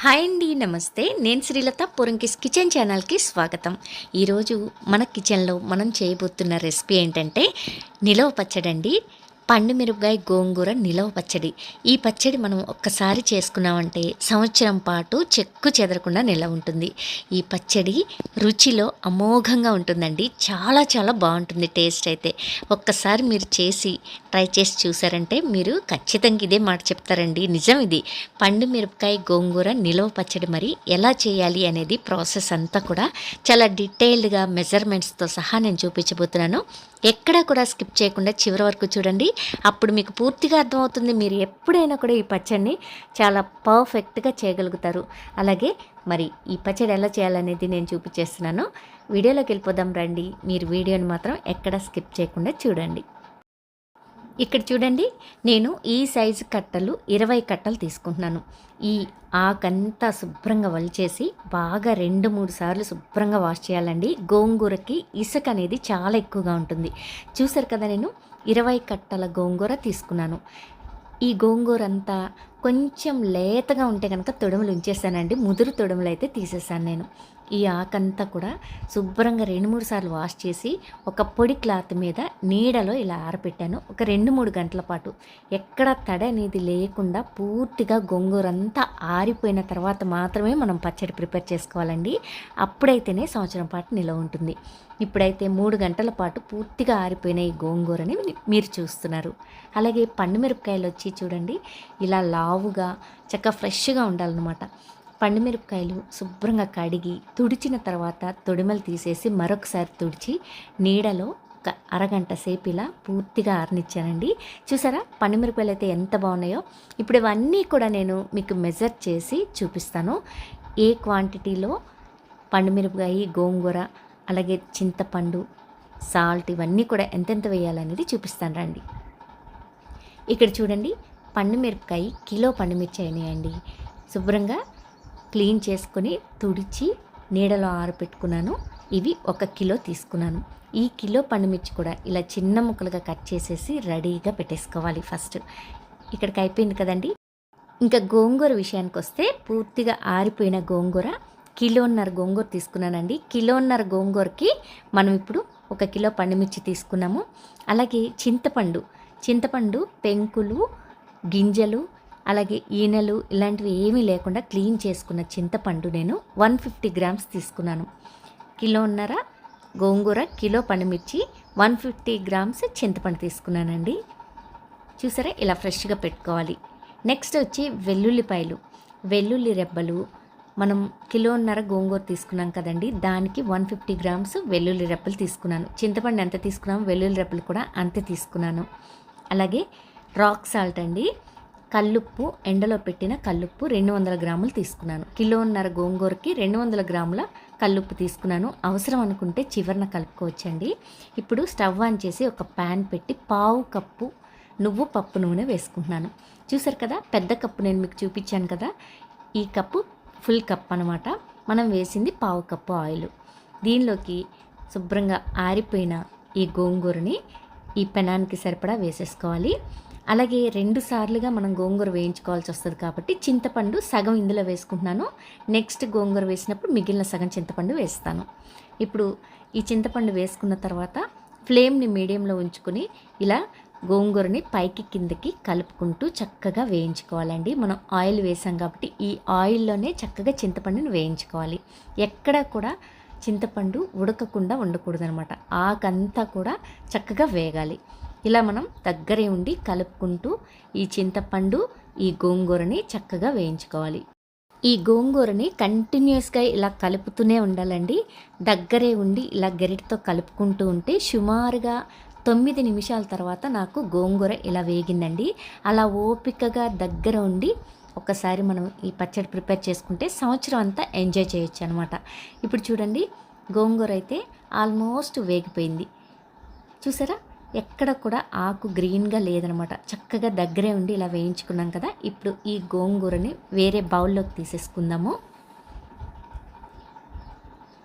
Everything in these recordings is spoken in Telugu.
హాయ్ అండి, నమస్తే. నేను శ్రీలత పూరంకిస్ కిచెన్ ఛానల్కి స్వాగతం. ఈరోజు మన కిచెన్లో మనం చేయబోతున్న రెసిపీ ఏంటంటే నిలవ పచ్చడి అండి. పండు మిరపకాయ గోంగూర నిలవ పచ్చడి. ఈ పచ్చడి మనం ఒక్కసారి చేసుకున్నామంటే సంవత్సరం పాటు చెక్కు చెదరకుండా నిలవ ఉంటుంది. ఈ పచ్చడి రుచిలో అమోఘంగా ఉంటుందండి. చాలా చాలా బాగుంటుంది టేస్ట్ అయితే. ఒక్కసారి మీరు ట్రై చేసి చూసారంటే మీరు ఖచ్చితంగా ఇదే మాట చెప్తారండి. నిజం ఇది. పండు మిరపకాయ గోంగూర నిలవ పచ్చడి మరి ఎలా చేయాలి అనేది ప్రాసెస్ అంతా కూడా చాలా డీటెయిల్డ్గా మెజర్మెంట్స్తో సహా నేను చూపించబోతున్నాను. ఎక్కడా కూడా స్కిప్ చేయకుండా చివరి వరకు చూడండి. అప్పుడు మీకు పూర్తిగా అర్థమవుతుంది. మీరు ఎప్పుడైనా కూడా ఈ పచ్చడిని చాలా పర్ఫెక్ట్గా చేయగలుగుతారు. అలాగే మరి ఈ పచ్చడి ఎలా చేయాలనేది నేను చూపించేస్తున్నాను. వీడియోలోకి వెళ్ళిపోదాం రండి. మీరు వీడియోని మాత్రం ఎక్కడా స్కిప్ చేయకుండా చూడండి. ఇక్కడ చూడండి, నేను ఈ సైజు కట్టలు 20 కట్టలు తీసుకుంటున్నాను. ఈ ఆకంతా శుభ్రంగా వలిచేసి బాగా 2-3 సార్లు శుభ్రంగా వాష్ చేయాలండి. గోంగూరకి ఇసుక అనేది చాలా ఎక్కువగా ఉంటుంది. చూసారు కదా, నేను 20 కట్టల గోంగూర తీసుకున్నాను. ఈ గోంగూర అంతా కొంచెం లేతగా ఉంటే కనుక తొడుములు ఉంచేసానండి. ముదురు తొడుములు అయితే తీసేసాను నేను. ఈ ఆకంతా కూడా శుభ్రంగా 2-3 సార్లు వాష్ చేసి ఒక పొడి క్లాత్ మీద నీడలో ఇలా ఆరబెట్టాను. ఒక 2-3 గంటల పాటు ఎక్కడ తడి అనేది లేకుండా పూర్తిగా గోంగూర అంతా ఆరిపోయిన తర్వాత మాత్రమే మనం పచ్చడి ప్రిపేర్ చేసుకోవాలండి. అప్పుడైతేనే సంవత్సరం పాటు నిలవ ఉంటుంది. ఇప్పుడైతే 3 గంటల పాటు పూర్తిగా ఆరిపోయిన ఈ గోంగూరని మీరు చూస్తున్నారు. అలాగే పండు మిరపకాయలు వచ్చి చూడండి, ఇలా లావుగా చక్కగా ఫ్రెష్గా ఉండాలన్నమాట. పండు మిరపకాయలు శుభ్రంగా కడిగి తుడిచిన తర్వాత తొడిమలు తీసేసి మరొకసారి తుడిచి నీడలో ఒక అరగంట సేపు ఇలా పూర్తిగా ఆరనిచ్చానండి. చూసారా, పండు మిరపకాయలు అయితే ఎంత బాగున్నాయో. ఇప్పుడు ఇవన్నీ కూడా నేను మీకు మెజర్ చేసి చూపిస్తాను. ఏ క్వాంటిటీలో పండు మిరపకాయ, గోంగూర, అలాగే చింతపండు, సాల్ట్ ఇవన్నీ కూడా ఎంతెంత వేయాలనేది చూపిస్తాను రండి. ఇక్కడ చూడండి, పండు మిరపకాయ కిలో పండు మిర్చి అయినాయండి. శుభ్రంగా క్లీన్ చేసుకొని తుడిచి నీడలో ఆరబెట్టుకున్నాను. ఇవి 1 కిలో తీసుకున్నాను. ఈ కిలో పండుమిర్చి కూడా ఇలా చిన్న ముక్కలుగా కట్ చేసేసి రెడీగా పెట్టేసుకోవాలి. ఫస్ట్ ఇక్కడికి అయిపోయింది కదండి. ఇంకా గోంగూర విషయానికి వస్తే పూర్తిగా ఆరిపోయిన గోంగూర 1.5 కిలో గోంగూర తీసుకున్నానండి. 1.5 కిలో గోంగూరకి మనం ఇప్పుడు 1 కిలో పండుమిర్చి తీసుకున్నాము. అలాగే చింతపండు పెంకులు, గింజలు, అలాగే ఈనెలు ఇలాంటివి ఏమీ లేకుండా క్లీన్ చేసుకున్న చింతపండు నేను 150 గ్రామ్స్ తీసుకున్నాను. 1.5 కిలో గోంగూర, కిలో పండుమిర్చి, 150 గ్రామ్స్ చింతపండు తీసుకున్నానండి. చూసారా, ఇలా ఫ్రెష్గా పెట్టుకోవాలి. నెక్స్ట్ వచ్చి వెల్లుల్లి రెబ్బలు. మనం 1.5 కిలో గోంగూర తీసుకున్నాం కదండి, దానికి 150 గ్రామ్స్ వెల్లుల్లి రెబ్బలు తీసుకున్నాను. చింతపండు ఎంత తీసుకున్నాము, వెల్లుల్లి రెబ్బలు కూడా అంతే తీసుకున్నాను. అలాగే రాక్ సాల్ట్ అండి, కల్లుప్పు, ఎండలో పెట్టిన కల్లుప్పు 200 గ్రాములు తీసుకున్నాను. 1.5 కిలో గోంగూరకి 200 గ్రాముల కల్లుప్పు తీసుకున్నాను. అవసరం అనుకుంటే చివరన కలుపుకోవచ్చండి. ఇప్పుడు స్టవ్ ఆన్ చేసి ఒక ప్యాన్ పెట్టి 1/2 కప్పు నువ్వు పప్పు నూనె వేసుకుంటున్నాను. చూసారు కదా, పెద్ద కప్పు నేను మీకు చూపించాను కదా, ఈ కప్పు ఫుల్ కప్ అనమాట. మనం వేసింది 1/2 కప్పు ఆయిల్. దీనిలోకి శుభ్రంగా ఆరిపోయిన ఈ గోంగూరని ఈ పెనానికి సరిపడా వేసేసుకోవాలి. అలాగే 2 సార్లుగా మనం గోంగూర వేయించుకోవాల్సి వస్తుంది కాబట్టి చింతపండు సగం ఇందులో వేసుకుంటున్నాను. నెక్స్ట్ గోంగూర వేసినప్పుడు మిగిలిన సగం చింతపండు వేస్తాను. ఇప్పుడు ఈ చింతపండు వేసుకున్న తర్వాత ఫ్లేమ్ని మీడియంలో ఉంచుకొని ఇలా గోంగూరని పైకి కిందకి కలుపుకుంటూ చక్కగా వేయించుకోవాలండి. మనం ఆయిల్ వేసాం కాబట్టి ఈ ఆయిల్లోనే చక్కగా చింతపండుని వేయించుకోవాలి. ఎక్కడ కూడా చింతపండు ఉడకకుండా ఉండకూడదు అనమాట. ఆకంతా కూడా చక్కగా వేగాలి. ఇలా మనం దగ్గరే ఉండి కలుపుకుంటూ ఈ చింతపండు, ఈ గోంగూరని చక్కగా వేయించుకోవాలి. ఈ గోంగూరని కంటిన్యూస్గా ఇలా కలుపుతూనే ఉండాలండి. దగ్గరే ఉండి ఇలా గరిటతో కలుపుకుంటూ ఉంటే సుమారుగా 9 నిమిషాల తర్వాత నాకు గోంగూర ఇలా వేగిందండి. అలా ఓపికగా దగ్గర ఉండి ఒకసారి మనం ఈ పచ్చడి ప్రిపేర్ చేసుకుంటే సంవత్సరం అంతా ఎంజాయ్ చేయొచ్చు అనమాట. ఇప్పుడు చూడండి, గోంగూర అయితే ఆల్మోస్ట్ వేగిపోయింది. చూసారా, ఎక్కడ కూడా ఆకు గ్రీన్గా లేదనమాట. చక్కగా దగ్గరే ఉండి ఇలా వేయించుకున్నాం కదా. ఇప్పుడు ఈ గోంగూరని వేరే బౌల్లోకి తీసేసుకుందాము.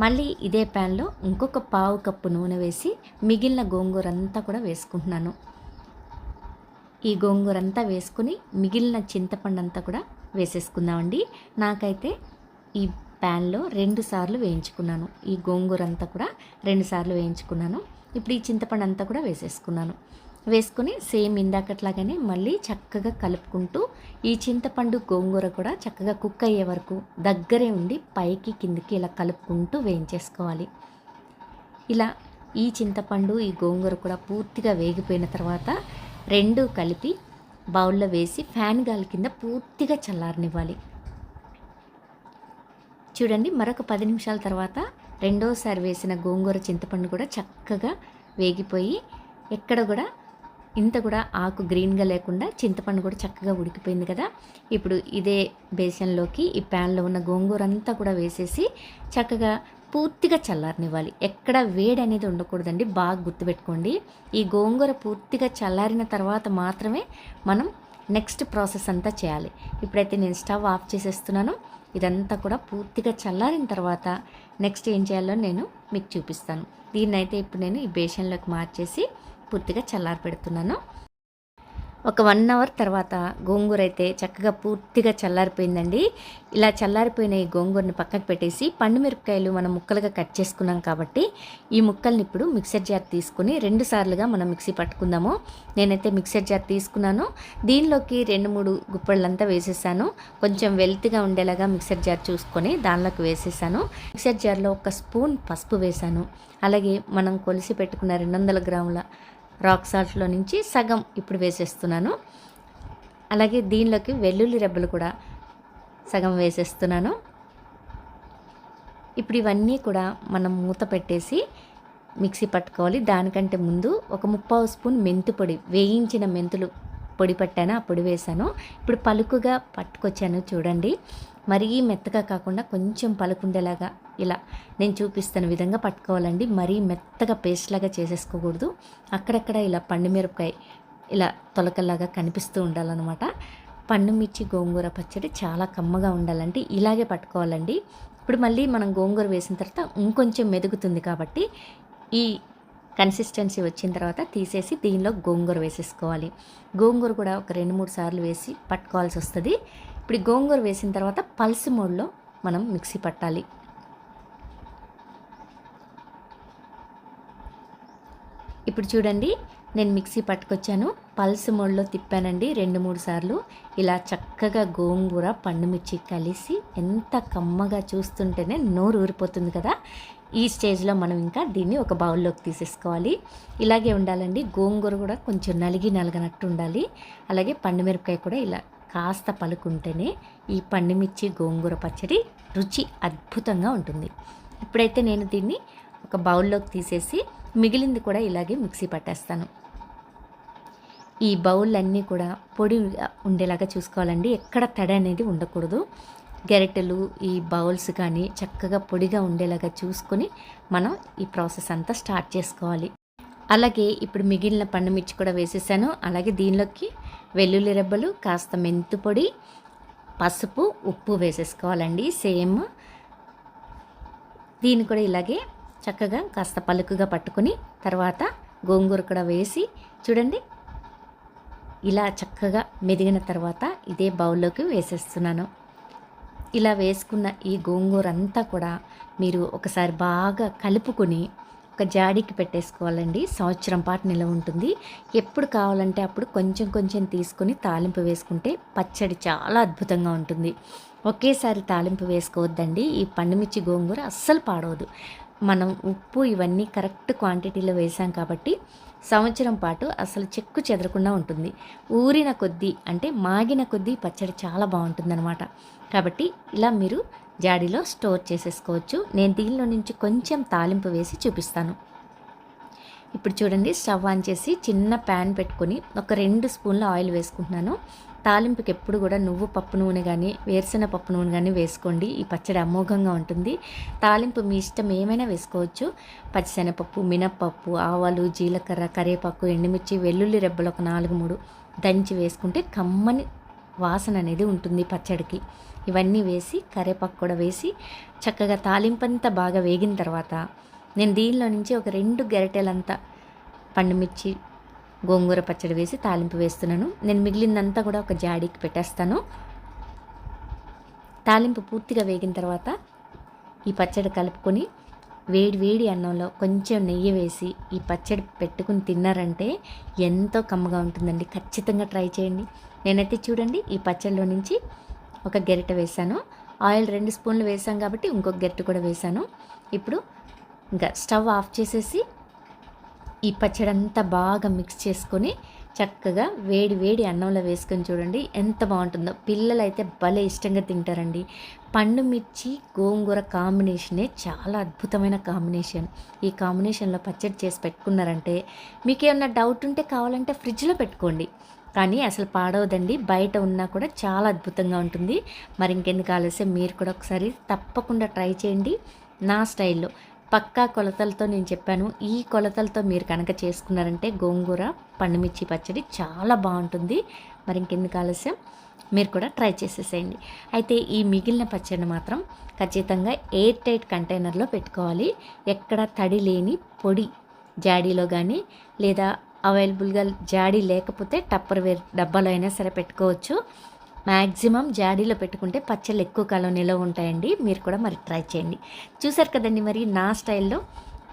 మళ్ళీ ఇదే ప్యాన్లో ఇంకొక 1/2 కప్పు నూనె వేసి మిగిలిన గోంగూర అంతా కూడా వేసుకుంటున్నాను. ఈ గోంగూర అంతా వేసుకుని మిగిలిన చింతపండు అంతా కూడా వేసేసుకుందామండి. నాకైతే ఈ ప్యాన్లో 2 సార్లు వేయించుకున్నాను. ఈ గోంగూర అంతా కూడా 2 సార్లు వేయించుకున్నాను. ఇప్పుడు ఈ చింతపండు అంతా కూడా వేసేసుకున్నాను. వేసుకొని సేమ్ ఇందాకట్లాగానే మళ్ళీ చక్కగా కలుపుకుంటూ ఈ చింతపండు గోంగూర కూడా చక్కగా కుక్ అయ్యే వరకు దగ్గరే ఉండి పైకి కిందికి ఇలా కలుపుకుంటూ వేయించేసుకోవాలి. ఇలా ఈ చింతపండు ఈ గోంగూర కూడా పూర్తిగా వేగిపోయిన తర్వాత రెండూ కలిపి బౌల్లో వేసి ఫ్యాన్ గాలి కింద పూర్తిగా చల్లారనివ్వాలి. చూడండి, మరొక 10 నిమిషాల తర్వాత రెండోసారి వేసిన గోంగూర చింతపండు కూడా చక్కగా వేగిపోయి ఎక్కడ కూడా ఇంత కూడా ఆకు గ్రీన్గా లేకుండా చింతపండు కూడా చక్కగా ఉడికిపోయింది కదా. ఇప్పుడు ఇదే బేసన్లోకి ఈ ప్యాన్లో ఉన్న గోంగూర అంతా కూడా వేసేసి చక్కగా పూర్తిగా చల్లారనివ్వాలి. ఎక్కడ వేడి అనేది ఉండకూడదండి, బాగా గుర్తుపెట్టుకోండి. ఈ గోంగూర పూర్తిగా చల్లారిన తర్వాత మాత్రమే మనం నెక్స్ట్ ప్రాసెస్ అంతా చేయాలి. ఇప్పుడైతే నేను స్టవ్ ఆఫ్ చేసేస్తున్నాను. ఇదంతా కూడా పూర్తిగా చల్లారిన తర్వాత నెక్స్ట్ ఏం చేయాలో నేను మీకు చూపిస్తాను. దీన్నైతే ఇప్పుడు నేను ఈ బేసన్లోకి మార్చేసి పూర్తిగా చల్లారి పెడుతున్నాను. ఒక 1 అవర్ తర్వాత గోంగూర అయితే చక్కగా పూర్తిగా చల్లారిపోయిందండి. ఇలా చల్లారిపోయిన ఈ గోంగూరని పక్కకు పెట్టేసి పండు మిరపకాయలు మనం ముక్కలుగా కట్ చేసుకున్నాం కాబట్టి ఈ ముక్కల్ని ఇప్పుడు మిక్సర్ జార్ తీసుకుని 2 సార్లుగా మనం మిక్సీ పట్టుకుందాము. నేనైతే మిక్సర్ జార్ తీసుకున్నాను. దీనిలోకి 2-3 గుప్పెళ్ళంతా వేసేసాను. కొంచెం వెల్తిగా ఉండేలాగా మిక్సర్ జార్ చూసుకొని దానిలోకి వేసేసాను. మిక్సర్ జార్లో 1 స్పూన్ పసుపు వేసాను. అలాగే మనం కొలిసి పెట్టుకున్న 200 గ్రాముల రాక్ సాల్ట్లో నుంచి సగం ఇప్పుడు వేసేస్తున్నాను. అలాగే దీనిలోకి వెల్లుల్లి రెబ్బలు కూడా సగం వేసేస్తున్నాను. ఇప్పుడు ఇవన్నీ కూడా మనం మూత పెట్టేసి మిక్సీ పట్టుకోవాలి. దానికంటే ముందు ఒక 3/4 స్పూన్ మెంతు పొడి, వేయించిన మెంతులు పొడి పట్టాను, ఆ పొడి వేసాను. ఇప్పుడు పలుకుగా పట్టుకొచ్చాను చూడండి. మరీ మెత్తగా కాకుండా కొంచెం పలుకుండేలాగా ఇలా నేను చూపిస్తున్న విధంగా పట్టుకోవాలండి. మరీ మెత్తగా పేస్ట్ లాగా చేసేసుకోకూడదు. అక్కడక్కడ ఇలా పండు మిరపకాయ ఇలా తొలకల్లాగా కనిపిస్తూ ఉండాలన్నమాట. పండు మిర్చి గోంగూర పచ్చడి చాలా కమ్మగా ఉండాలంటే ఇలాగే పట్టుకోవాలండి. ఇప్పుడు మళ్ళీ మనం గోంగూర వేసిన తర్వాత ఇంకొంచెం మెదుగుతుంది కాబట్టి ఈ కన్సిస్టెన్సీ వచ్చిన తర్వాత తీసేసి దీనిలో గోంగూర వేసేసుకోవాలి. గోంగూర కూడా ఒక 2-3 సార్లు వేసి పట్టుకోవాల్సి వస్తుంది. ఇప్పుడు గోంగూర వేసిన తర్వాత పల్స్ మోడ్లో మనం మిక్సీ పట్టాలి. ఇప్పుడు చూడండి, నేను మిక్సీ పట్టుకొచ్చాను. పల్స్ మోడ్లో తిప్పానండి 2-3 సార్లు. ఇలా చక్కగా గోంగూర పండుమిర్చి కలిసి ఎంత కమ్మగా చూస్తుంటేనే నోరు ఊరిపోతుంది కదా. ఈ స్టేజ్లో మనం ఇంకా దీన్ని ఒక బౌల్లోకి తీసేసుకోవాలి. ఇలాగే ఉండాలండి. గోంగూర కూడా కొంచెం నలగనట్టు ఉండాలి. అలాగే పండుమిరపకాయ కూడా ఇలా కాస్త పలుకుంటేనే ఈ పండుమిర్చి గోంగూర పచ్చడి రుచి అద్భుతంగా ఉంటుంది. ఇప్పుడైతే నేను దీన్ని ఒక బౌల్లోకి తీసేసి మిగిలింది కూడా ఇలాగే మిక్సీ పట్టేస్తాను. ఈ బౌల్ అన్నీ కూడా పొడి ఉండేలాగా చూసుకోవాలండి. ఎక్కడ తడి అనేది ఉండకూడదు. గెరిటెలు ఈ బౌల్స్ కానీ చక్కగా పొడిగా ఉండేలాగా చూసుకొని మనం ఈ ప్రాసెస్ అంతా స్టార్ట్ చేసుకోవాలి. అలాగే ఇప్పుడు మిగిలిన పండుమిర్చి కూడా వేసేసాను. అలాగే దీనిలోకి వెల్లుల్లి రెబ్బలు, కాస్త మెంతు పొడి, పసుపు, ఉప్పు వేసేసుకోవాలండి. సేమ్ దీన్ని కూడా ఇలాగే చక్కగా కాస్త పలుకుగా పట్టుకొని తర్వాత గోంగూర కూడా వేసి చూడండి, ఇలా చక్కగా మెదిగిన తర్వాత ఇదే బౌల్లోకి వేసేస్తున్నాను. ఇలా వేసుకున్న ఈ గోంగూర అంతా కూడా మీరు ఒకసారి బాగా కలుపుకొని ఒక జాడీకి పెట్టేసుకోవాలండి. సంవత్సరం పాటు నిలవ ఉంటుంది. ఎప్పుడు కావాలంటే అప్పుడు కొంచెం కొంచెం తీసుకొని తాలింపు వేసుకుంటే పచ్చడి చాలా అద్భుతంగా ఉంటుంది. ఒకేసారి తాలింపు వేసుకోవద్దండి. ఈ పండుమిర్చి గోంగూర అస్సలు పాడవదు. మనం ఉప్పు ఇవన్నీ కరెక్ట్ క్వాంటిటీలో వేసాం కాబట్టి సంవత్సరం పాటు అసలు చెక్కు చెదరకుండా ఉంటుంది. ఊరిన కొద్దీ అంటే మాగిన కొద్దీ పచ్చడి చాలా బాగుంటుందన్నమాట. కాబట్టి ఇలా మీరు జాడీలో స్టోర్ చేసేసుకోవచ్చు. నేను దీనిలో నుంచి కొంచెం తాలింపు వేసి చూపిస్తాను. ఇప్పుడు చూడండి, స్టవ్ ఆన్ చేసి చిన్న ప్యాన్ పెట్టుకొని ఒక 2 స్పూన్ల ఆయిల్ వేసుకుంటున్నాను. తాలింపుకి ఎప్పుడు కూడా నువ్వు పప్పు నూనె కానీ వేరుశెనగ పప్పు నూనె కానీ వేసుకోండి. ఈ పచ్చడి అమోఘంగా ఉంటుంది. తాలింపు మీ ఇష్టం ఏమైనా వేసుకోవచ్చు. పచ్చిశనగపప్పు, మినప్పప్పు, ఆవాలు, జీలకర్ర, కరివేపాకు, ఎండుమిర్చి, వెల్లుల్లి రెబ్బలు ఒక 4-3 దంచి వేసుకుంటే కమ్మని వాసన అనేది ఉంటుంది పచ్చడికి. ఇవన్నీ వేసి కరివేపాకు కూడా వేసి చక్కగా తాలింపంతా బాగా వేగిన తర్వాత నేను దీనిలో నుంచి ఒక 2 గరిటెలంతా పండుమిర్చి గోంగూర పచ్చడి వేసి తాలింపు వేస్తున్నాను. నేను మిగిలిందంతా కూడా ఒక జాడీకి పెట్టేస్తాను. తాలింపు పూర్తిగా వేగిన తర్వాత ఈ పచ్చడి కలుపుకొని వేడి వేడి అన్నంలో కొంచెం నెయ్యి వేసి ఈ పచ్చడి పెట్టుకుని తిన్నారంటే ఎంతో కమ్మగా ఉంటుందండి. ఖచ్చితంగా ట్రై చేయండి. నేనైతే చూడండి ఈ పచ్చడిలో నుంచి ఒక గెరిట వేసాను. ఆయిల్ 2 స్పూన్లు వేసాం కాబట్టి ఇంకొక గెరిట కూడా వేసాను. ఇప్పుడు ఇంకా స్టవ్ ఆఫ్ చేసేసి ఈ పచ్చడి అంతా బాగా మిక్స్ చేసుకొని చక్కగా వేడి వేడి అన్నంలో వేసుకొని చూడండి ఎంత బాగుంటుందో. పిల్లలైతే భలే ఇష్టంగా తింటారండి. పండు మిర్చి గోంగూర కాంబినేషనే చాలా అద్భుతమైన కాంబినేషన్. ఈ కాంబినేషన్లో పచ్చడి చేసి పెట్టుకున్నారంటే మీకేమన్నా డౌట్ ఉంటే కావాలంటే ఫ్రిడ్జ్లో పెట్టుకోండి, కానీ అసలు పాడవదండి. బయట ఉన్నా కూడా చాలా అద్భుతంగా ఉంటుంది. మరి ఇంకెందుకు ఆలస్యం, మీరు కూడా ఒకసారి తప్పకుండా ట్రై చేయండి నా స్టైల్లో. పక్కా కొలతలతో నేను చెప్పాను. ఈ కొలతలతో మీరు కనుక చేసుకున్నారంటే గోంగూర పండుమిర్చి పచ్చడి చాలా బాగుంటుంది. మరి ఇంకెందుకు ఆలస్యం, మీరు కూడా ట్రై చేసేసేయండి. అయితే ఈ మిగిలిన పచ్చడిని మాత్రం ఖచ్చితంగా ఎయిర్ టైట్ కంటైనర్లో పెట్టుకోవాలి. ఎక్కడ తడి లేని పొడి జాడీలో కానీ, లేదా అవైలబుల్గా జాడీ లేకపోతే టప్పర్వేర్ డబ్బాలో అయినా సరే పెట్టుకోవచ్చు. మ్యాక్సిమం జాడీలో పెట్టుకుంటే పచ్చళ్ళు ఎక్కువ కాలం నిలవ ఉంటాయండి. మీరు కూడా మరి ట్రై చేయండి. చూసారు కదండి, మరి నా స్టైల్లో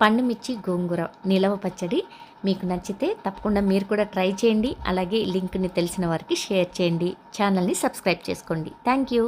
పండుమిర్చి గోంగూర నిలవ పచ్చడి మీకు నచ్చితే తప్పకుండా మీరు కూడా ట్రై చేయండి. అలాగే లింక్ని తెలిసిన వారికి షేర్ చేయండి. ఛానల్ని సబ్స్క్రైబ్ చేసుకోండి. Thank you.